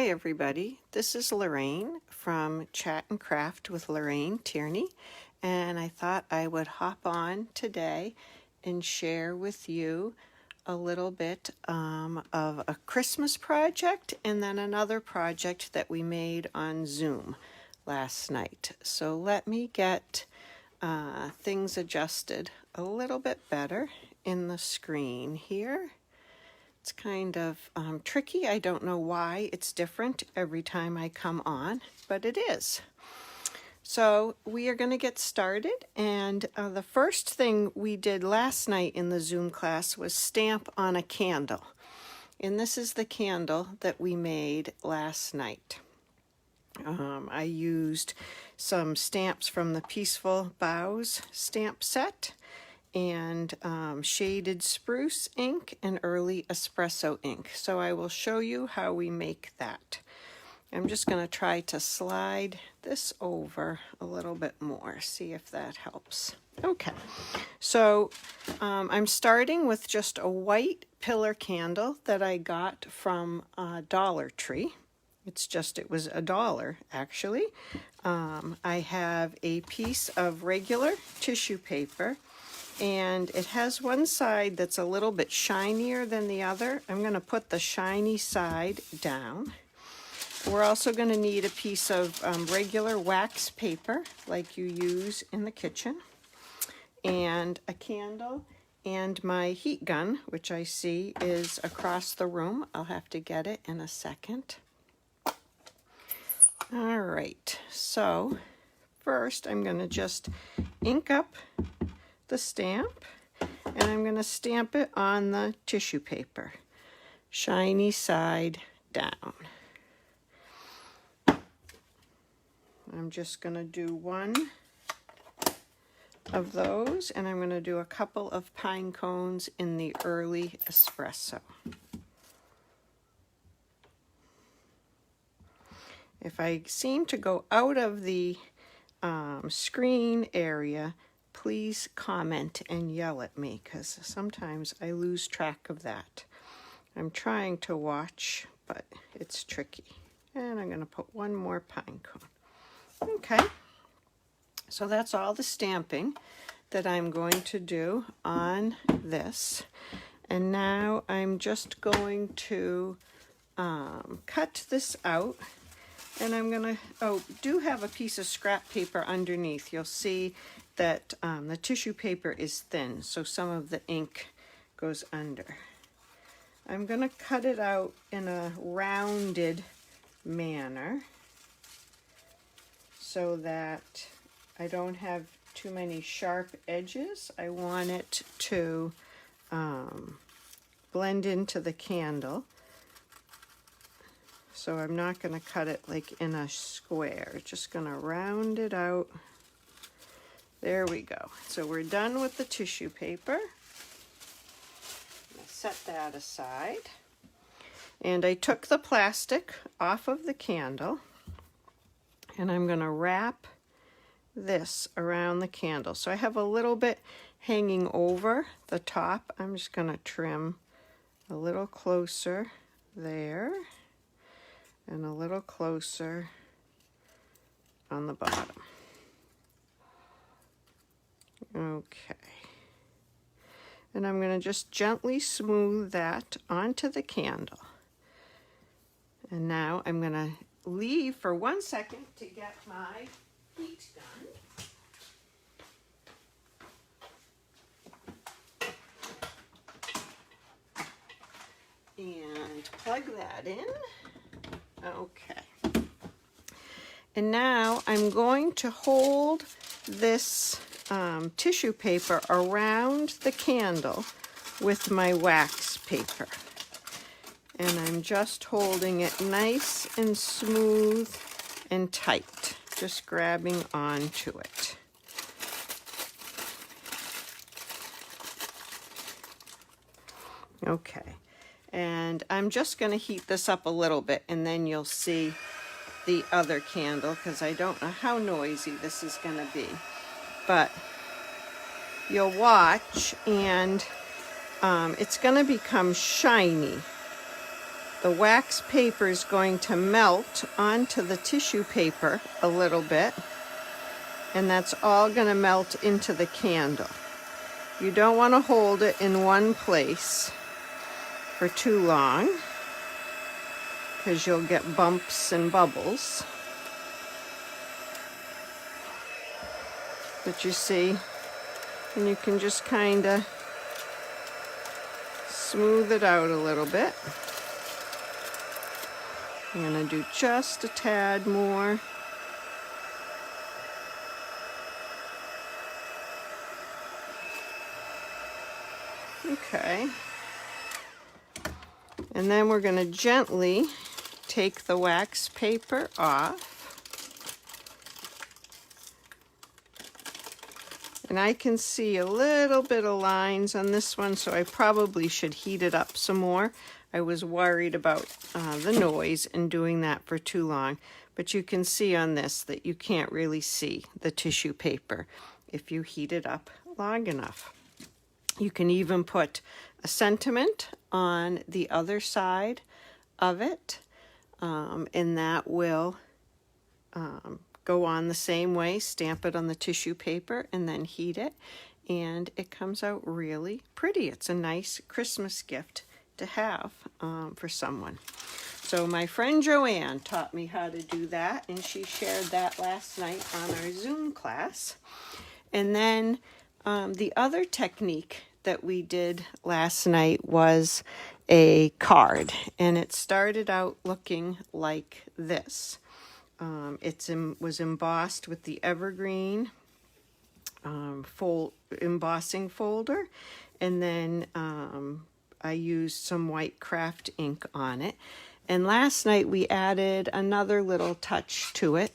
Hi everybody, this is Lorraine from Chat and Craft with Lorraine Tierney, and I thought I would hop on today and share with you a little bit of a Christmas project and then another project that we made on Zoom last night. So let me get things adjusted a little bit better in the screen here. It's kind of tricky. I don't know why it's different every time I come on, but it is. So we are going to get started, and the first thing we did last night in the Zoom class was stamp on a candle. And this is the candle that we made last night. I used some stamps from the Peaceful Boughs stamp set, and shaded spruce ink and early espresso ink. So I will show you how we make that. I'm just going to try to slide this over a little bit more, see if that helps. Okay, so I'm starting with just a white pillar candle that I got from Dollar Tree. It was $1 actually. I have a piece of regular tissue paper, and it has one side that's a little bit shinier than the other. I'm going to put the shiny side down. We're also going to need a piece of regular wax paper like you use in the kitchen, and a candle, and my heat gun, which I see is across the room. I'll have to get it in a second. All right, so first I'm going to just ink up the stamp, and I'm going to stamp it on the tissue paper, shiny side down. I'm just going to do one of those, and I'm going to do a couple of pine cones in the early espresso. If I seem to go out of the screen area, please comment and yell at me, because sometimes I lose track of that. I'm trying to watch, but it's tricky. And I'm going to put one more pine cone. Okay, so that's all the stamping that I'm going to do on this. And now I'm just going to cut this out. And I'm going to, do have a piece of scrap paper underneath. You'll see that the tissue paper is thin, so some of the ink goes under. I'm going to cut it out in a rounded manner so that I don't have too many sharp edges. I want it to blend into the candle. So I'm not going to cut it like in a square, just going to round it out. There we go. So we're done with the tissue paper. I'll set that aside. And I took the plastic off of the candle, and I'm going to wrap this around the candle. So I have a little bit hanging over the top. I'm just going to trim a little closer there, and a little closer on the bottom. Okay. And I'm going to just gently smooth that onto the candle. And now I'm going to leave for 1 second to get my heat gun. And plug that in. Okay. And now I'm going to hold this tissue paper around the candle with my wax paper. And I'm just holding it nice and smooth and tight, just grabbing onto it. Okay. And I'm just going to heat this up a little bit, and then you'll see the other candle, because I don't know how noisy this is going to be. But you'll watch, and it's going to become shiny. the wax paper is going to melt onto the tissue paper a little bit, and that's all going to melt into the candle. You don't want to hold it in one place for too long because you'll get bumps and bubbles. But you see, and you can just kind of smooth it out a little bit. I'm going to do just a tad more. Okay. And then we're going to gently take the wax paper off. And I can see a little bit of lines on this one, so I probably should heat it up some more. I was worried about the noise and doing that for too long. But you can see on this that you can't really see the tissue paper if you heat it up long enough. You can even put a sentiment on the other side of it, and that will go on the same way. Stamp it on the tissue paper and then heat it, and it comes out really pretty. It's a nice Christmas gift to have for someone. So my friend Joanne taught me how to do that, and she shared that last night on our Zoom class. And then the other technique that we did last night was a card, and it started out looking like this. It was embossed with the evergreen embossing folder, and then I used some white craft ink on it. And last night we added another little touch to it,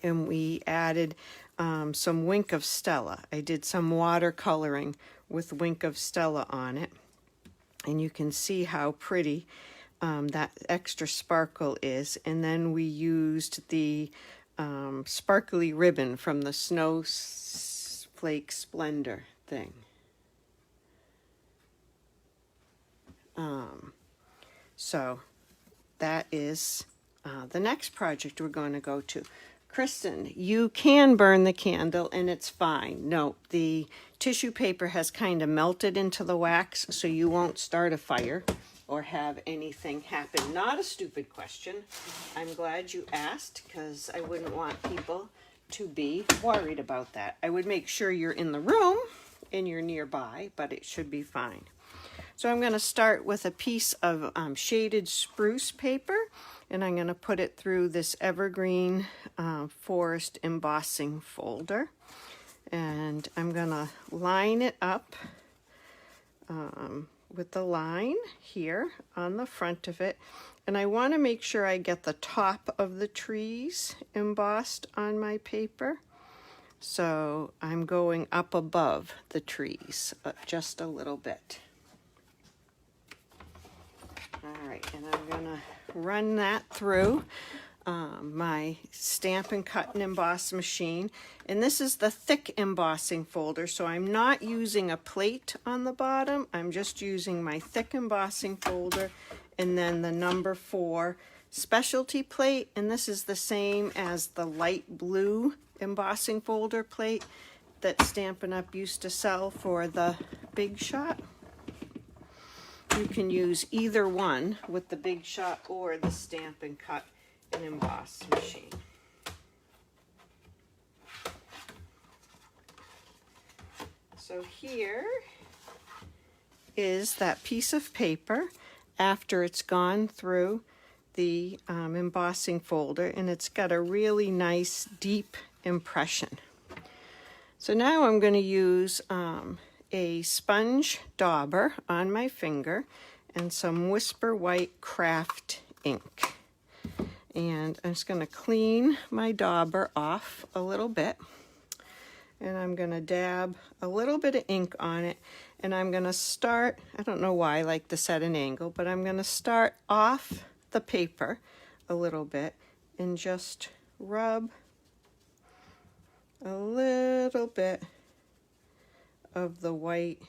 and we added some Wink of Stella. I did some watercoloring with Wink of Stella on it, and you can see how pretty that extra sparkle is. And then we used the sparkly ribbon from the Snowflake Splendor thing. So that is the next project we're going to go to. Kristen, you can burn the candle and it's fine. No, the tissue paper has kind of melted into the wax, so you won't start a fire or have anything happen. Not a stupid question. I'm glad you asked, because I wouldn't want people to be worried about that. I would make sure you're in the room and you're nearby, but it should be fine. So I'm going to start with a piece of shaded spruce paper, and I'm going to put it through this evergreen forest embossing folder. And I'm going to line it up with the line here on the front of it. And I want to make sure I get the top of the trees embossed on my paper. So I'm going up above the trees just a little bit. All right, and I'm going to run that through my Stamp and Cut and Emboss machine. And this is the thick embossing folder, so I'm not using a plate on the bottom. I'm just using my thick embossing folder and then the number 4 specialty plate. And this is the same as the light blue embossing folder plate that Stampin' Up! Used to sell for the Big Shot. You can use either one with the Big Shot or the Stamp and Cut and Emboss machine. So here is that piece of paper after it's gone through the embossing folder, and it's got a really nice deep impression. So now I'm going to use a sponge dauber on my finger and some Whisper White craft ink. And I'm just going to clean my dauber off a little bit. And I'm going to dab a little bit of ink on it. And I'm going to start, I don't know why I like to set an angle, but I'm going to start off the paper a little bit and just rub a little bit of the white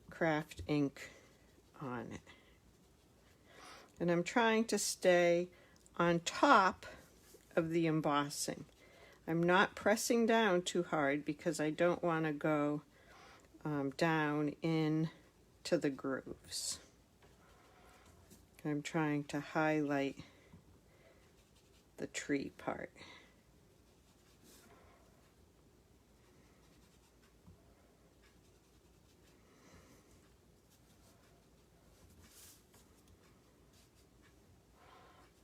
craft ink on it. And I'm trying to stay on top of the embossing. I'm not pressing down too hard because I don't want to go down in to the grooves. I'm trying to highlight the tree part.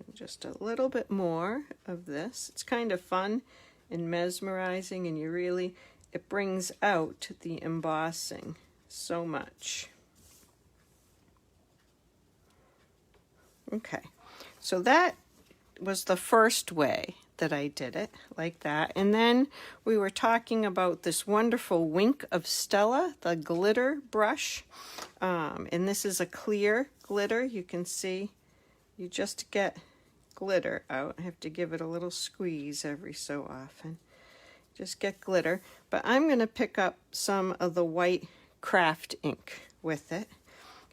And just a little bit more of this. It's kind of fun and mesmerizing, and it brings out the embossing so much. Okay, so that was the first way that I did it, like that. And then we were talking about this wonderful Wink of Stella, the glitter brush. And this is a clear glitter. You can see you just get glitter out. I have to give it a little squeeze every so often. Just get glitter. But I'm going to pick up some of the white craft ink with it,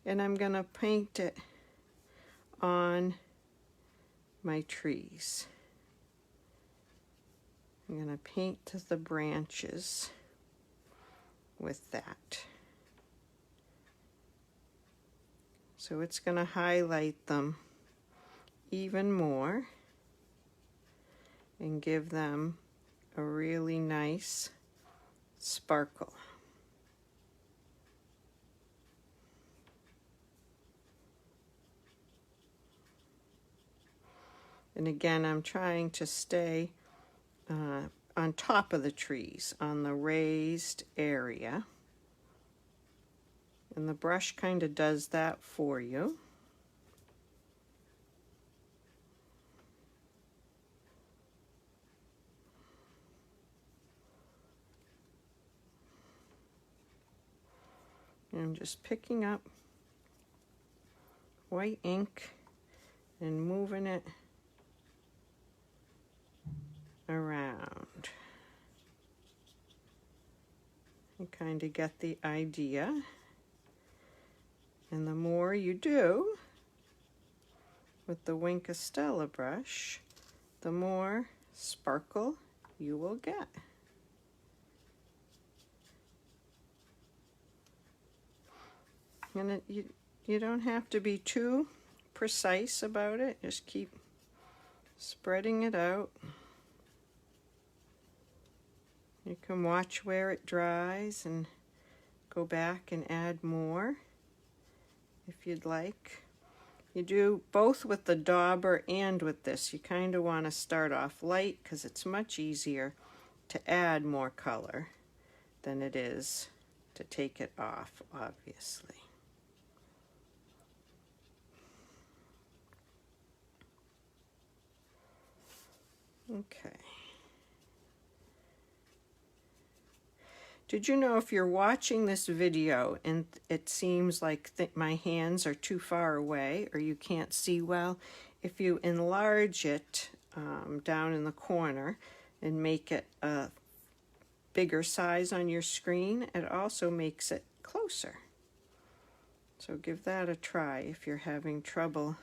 and I'm going to paint it on my trees. I'm going to paint the branches with that. So it's going to highlight them even more and give them a really nice sparkle. And again, I'm trying to stay on top of the trees, on the raised area. And the brush kind of does that for you. And I'm just picking up white ink and moving it around. You kind of get the idea. And the more you do with the Wink of Stella brush, the more sparkle you will get. And you don't have to be too precise about it. Just keep spreading it out. You can watch where it dries and go back and add more if you'd like. You do both with the dauber and with this. You kind of want to start off light because it's much easier to add more color than it is to take it off, obviously. Okay. Did you know if you're watching this video and it seems like my hands are too far away or you can't see well, if you enlarge it down in the corner and make it a bigger size on your screen, it also makes it closer. So give that a try if you're having trouble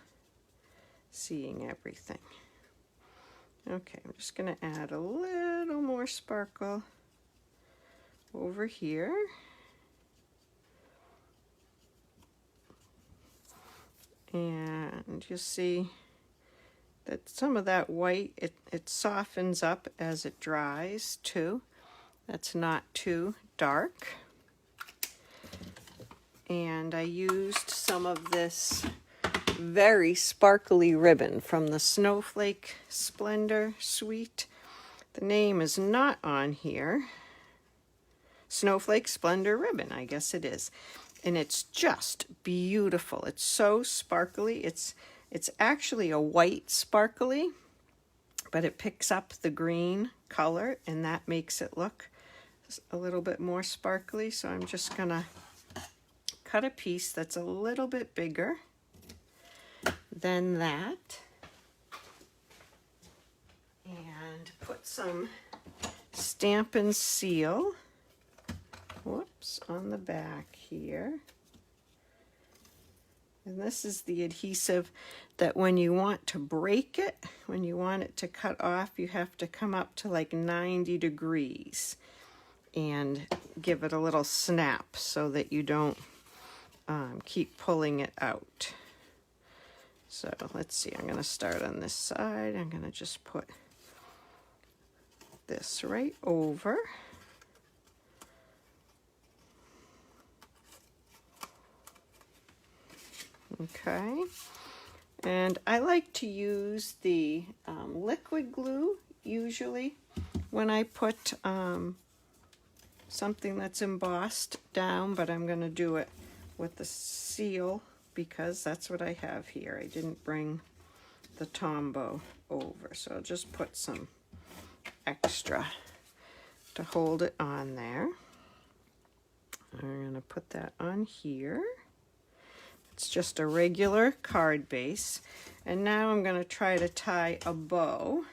seeing everything. Okay, I'm just going to add a little more sparkle over here. And you see that some of that white, it softens up as it dries too. That's not too dark. And I used some of this very sparkly ribbon from the Snowflake Splendor Suite. The name is not on here. Snowflake Splendor Ribbon, I guess it is. And it's just beautiful. It's so sparkly. It's actually a white sparkly, but it picks up the green color and that makes it look a little bit more sparkly. So I'm just gonna cut a piece that's a little bit bigger than that and put some Stampin' Seal, whoops, on the back here. And this is the adhesive that when you want to break it, when you want it to cut off, you have to come up to like 90 degrees and give it a little snap so that you don't keep pulling it out. So let's see, I'm going to start on this side. I'm going to just put this right over. Okay, and I like to use the liquid glue usually when I put something that's embossed down, but I'm going to do it with the seal because that's what I have here. I didn't bring the Tombow over, so I'll just put some extra to hold it on there. I'm going to put that on here. It's just a regular card base. And now I'm going to try to tie a bow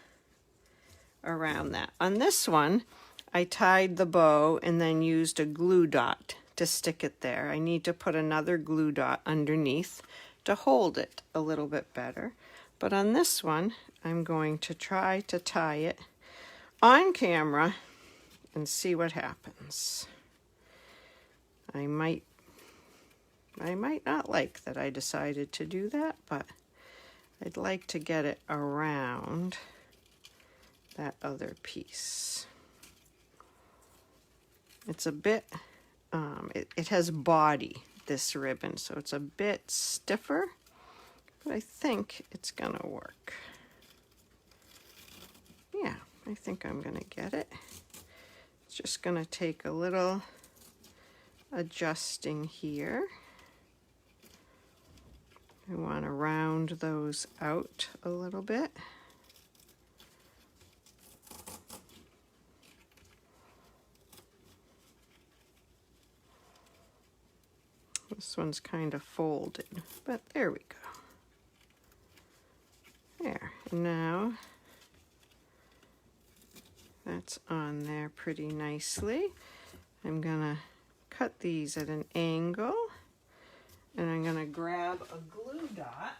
around that. On this one, I tied the bow and then used a glue dot to stick it there. I need to put another glue dot underneath to hold it a little bit better. But on this one, I'm going to try to tie it on camera and see what happens. I might not like that I decided to do that, but I'd like to get it around that other piece. It's a bit, it has body, this ribbon, so it's a bit stiffer, but I think it's gonna work. Yeah, I think I'm gonna get it. It's just gonna take a little adjusting here. I want to round those out a little bit. This one's kind of folded, but there we go. There, now that's on there pretty nicely. I'm gonna cut these at an angle. And I'm going to grab a glue dot,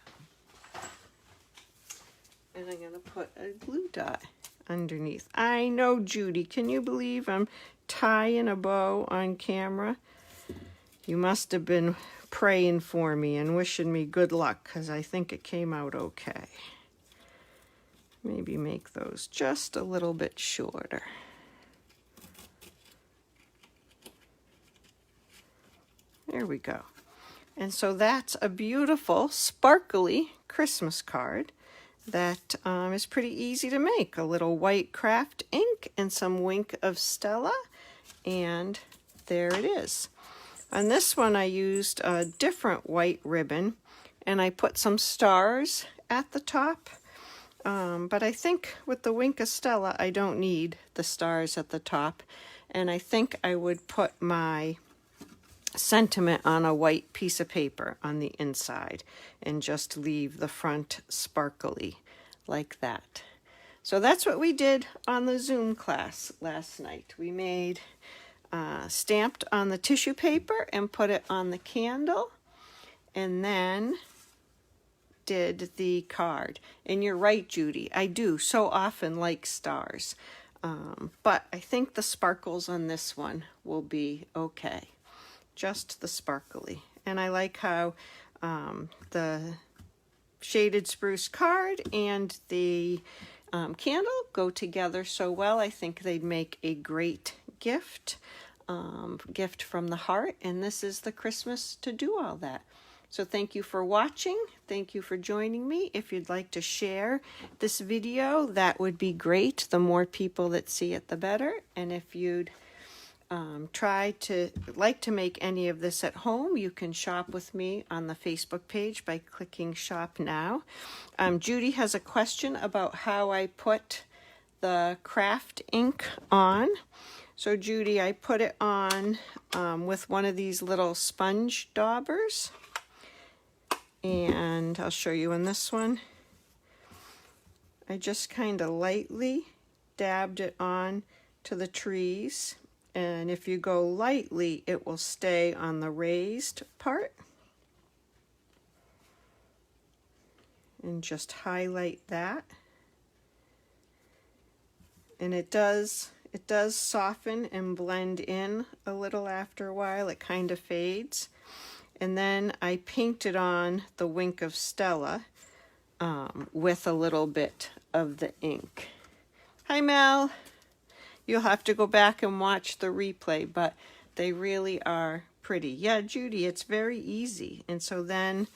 and I'm going to put a glue dot underneath. I know, Judy, can you believe I'm tying a bow on camera? You must have been praying for me and wishing me good luck, because I think it came out okay. Maybe make those just a little bit shorter. There we go. And so that's a beautiful, sparkly Christmas card that is pretty easy to make. A little white craft ink and some Wink of Stella, and there it is. On this one, I used a different white ribbon, and I put some stars at the top. But I think with the Wink of Stella, I don't need the stars at the top. And I think I would put my sentiment on a white piece of paper on the inside and just leave the front sparkly like that. So that's what we did on the Zoom class last night. We made stamped on the tissue paper and put it on the candle, and then did the card. And you're right, Judy, I do so often like stars, but I think the sparkles on this one will be okay. Just the sparkly. And I like how the shaded spruce card and the candle go together so well. I think they'd make a great gift, gift from the heart. And this is the Christmas to do all that. So thank you for watching. Thank you for joining me. If you'd like to share this video, that would be great. The more people that see it, the better. And if you'd like to make any of this at home, you can shop with me on the Facebook page by clicking Shop Now. Judy has a question about how I put the craft ink on. So Judy, I put it on with one of these little sponge daubers, and I'll show you in this one. I just kind of lightly dabbed it on to the trees. And if you go lightly, it will stay on the raised part. and just highlight that. And it does soften and blend in a little after a while. It kind of fades. And then I painted on the Wink of Stella with a little bit of the ink. Hi, Mel. You'll have to go back and watch the replay, but they really are pretty. Yeah, Judy, it's very easy. And so then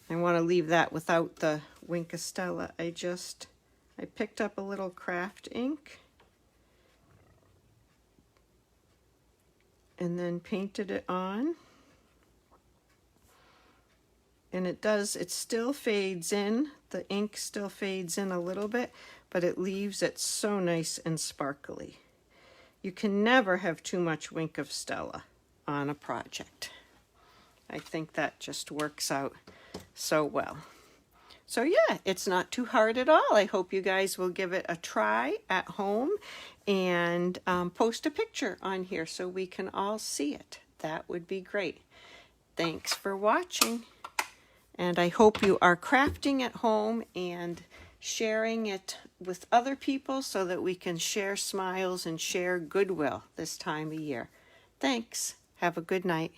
I want to leave that without the Wink of Stella. I picked up a little craft ink and then painted it on. And it still fades in, the ink still fades in a little bit, but it leaves it so nice and sparkly. You can never have too much Wink of Stella on a project. I think that just works out so well. So yeah, it's not too hard at all. I hope you guys will give it a try at home and post a picture on here so we can all see it. That would be great. Thanks for watching. And I hope you are crafting at home and sharing it with other people so that we can share smiles and share goodwill this time of year. Thanks. Have a good night.